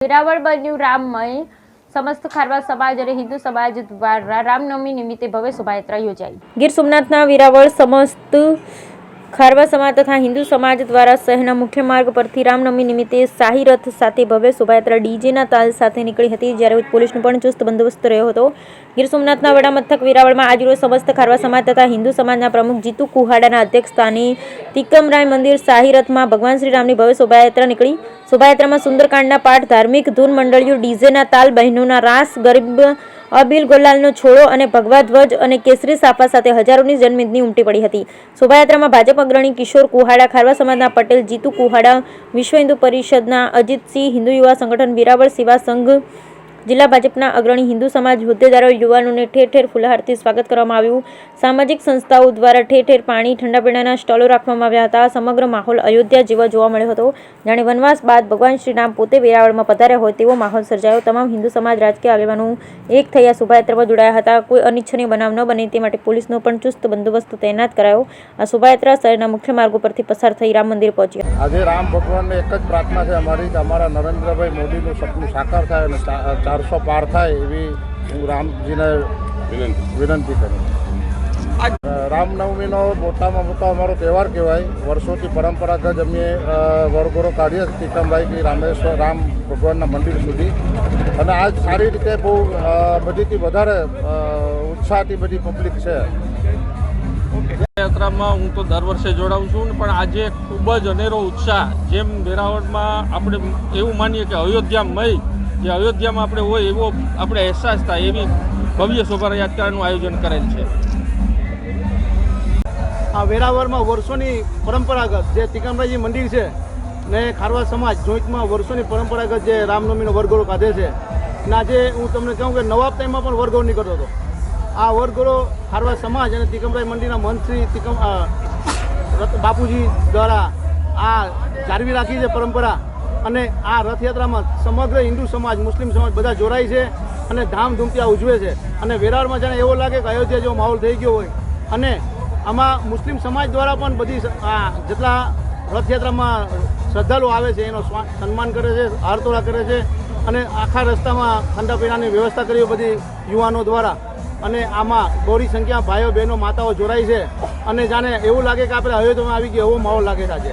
વેરાવળ બન્યું રામમય સમસ્ત ખારવા સમાજ અને હિન્દુ સમાજ દ્વારા રામનવમી નિમિત્તે ભવ્ય શોભાયાત્રા યોજાઈ। ગીર સોમનાથના વેરાવળ સમસ્ત ખારવા સમાજ તથા હિન્દુ સમાજ દ્વારા શહેરના મુખ્ય માર્ગ પરથી રામનવમી નિમિત્તે શાહી રથ સાથે ભવ્ય શોભાયાત્રા ડીજેના તાલ સાથે નીકળી હતી, જ્યારે પોલીસનો પણ ચુસ્ત બંદોબસ્ત રહ્યો હતો। ગીર સોમનાથના વડા મથક વેરાવળમાં આજરોજ સમસ્ત ખારવા સમાજ તથા હિન્દુ સમાજના પ્રમુખ જીતુ કુહાડાના અધ્યક્ષસ્થાને તિકમરાય મંદિર શાહી રથમાં ભગવાન શ્રી રામની ભવ્ય શોભાયાત્રા નીકળી। શોભાયાત્રામાં સુંદરકાંડના પાઠ, ધાર્મિક ધૂન મંડળીઓ, ડીજેના તાલ, બહેનોના રાસ, ગરીબ અબીલ ગુલાલનો છોડો અને ભગવા ધ્વજ અને કેસરી સાફા સાથે હજારોની જનમેદની ઉમટી પડી હતી। શોભાયાત્રામાં ભાજપ અગ્રણી કિશોર કુહાડા, ખારવા સમાજના પટેલ જીતુ કુહાડા, વિશ્વ હિન્દુ પરિષદના અજીતસિંહ, હિન્દુ યુવા સંગઠન વેરાવળ સેવા સંઘ, જિલ્લા ભાજપના અગ્રણી હિન્દુ સમાજ હોદ્દેદારો, યુવાનોને ઠેર ઠેર ફુલહારથી સ્વાગત કરવામાં આવ્યું। સામાજિક સંસ્થાઓ દ્વારા ઠેર ઠેર પાણી, ઠંડા પીણાના સ્ટોલો રાખવામાં આવ્યા હતા। સમગ્ર માહોલ અયોધ્યા જેવો જોવા મળ્યો હતો, જાણે વનવાસ બાદ ભગવાન શ્રી રામ પોતે વેરાવળમાં પધાર્યા હોય તેવો માહોલ સર્જાયો। તમામ હિન્દુ સમાજ રાજકીય આગેવાનો એક થઈ આ શોભાયાત્રામાં જોડાયા હતા। કોઈ અનિચ્છનીય બનાવ ન બને તે માટે પોલીસનો પણ ચુસ્ત બંદોબસ્ત તૈનાત કરાયો। આ શોભાયાત્રા શહેરના મુખ્ય માર્ગો પરથી પસાર થઈ રામ મંદિર પહોંચી। આજે રામ ભગવાનને એક જ પ્રાર્થના છે અમારી કે અમારા નરેન્દ્રભાઈ મોદીનું સપનું સાકાર થાય અને 400 પાર થાય એવી હું રામજીને વિનંતી કરું। રામનવમીનો મોટામાં મોટો અમારો તહેવાર કહેવાય। વર્ષોથી પરંપરાગત અમે વરઘોડો કાઢીએ તિકમભાઈ રામેશ્વર રામ ભગવાનના મંદિર સુધી, અને આજ સારી રીતે બહુ બધીથી વધારે ઉત્સાહથી બધી પબ્લિક છે। યાત્રામાં હું તો દર વર્ષે જોડાઉં છું, પણ આજે ખૂબ જ અનેરો ઉત્સાહ, જેમ વેરાવળમાં આપણે એવું માનીએ કે અયોધ્યામય, જે અયોધ્યામાં આપણે હોય એવો આપણે અહેસાસ થાય એવી ભવ્ય શોભાયાત્રાનું આયોજન કરેલ છે। આ વેરાવળમાં વર્ષોની પરંપરાગત જે તિકમરાયજી મંદિર છે ને ખારવા સમાજ જોઈન્ટમાં વર્ષોની પરંપરાગત જે રામનવમીનો વરઘોડો કાઢે છે, અને આજે હું તમને કહું કે નવાબ ટાઈમમાં પણ વરઘોડો નીકળતો હતો। આ વરઘોડો ખારવા સમાજ અને તિકમરાય મંદિરના મંત્રી બાપુજી દ્વારા આ જાળવી રાખી છે પરંપરા, અને આ રથયાત્રામાં સમગ્ર હિન્દુ સમાજ, મુસ્લિમ સમાજ બધા જોડાય છે અને ધામધૂમથી આ ઉજવે છે। અને વેરાવળમાં જાણે એવો લાગે કે અયોધ્યા જેવો માહોલ થઈ ગયો હોય। અને આમાં મુસ્લિમ સમાજ દ્વારા પણ બધી જેટલા રથયાત્રામાં શ્રદ્ધાળુ આવે છે એનો સન્માન કરે છે, હારતોળા કરે છે, અને આખા રસ્તામાં ઠંડા પીણાની વ્યવસ્થા કરી બધી યુવાનો દ્વારા। અને આમાં બહોળી સંખ્યા ભાઈઓ બહેનો માતાઓ જોડાય છે, અને જાણે એવું લાગે કે આપણે અયોધ્યામાં આવી ગયા એવો માહોલ લાગે છે આજે।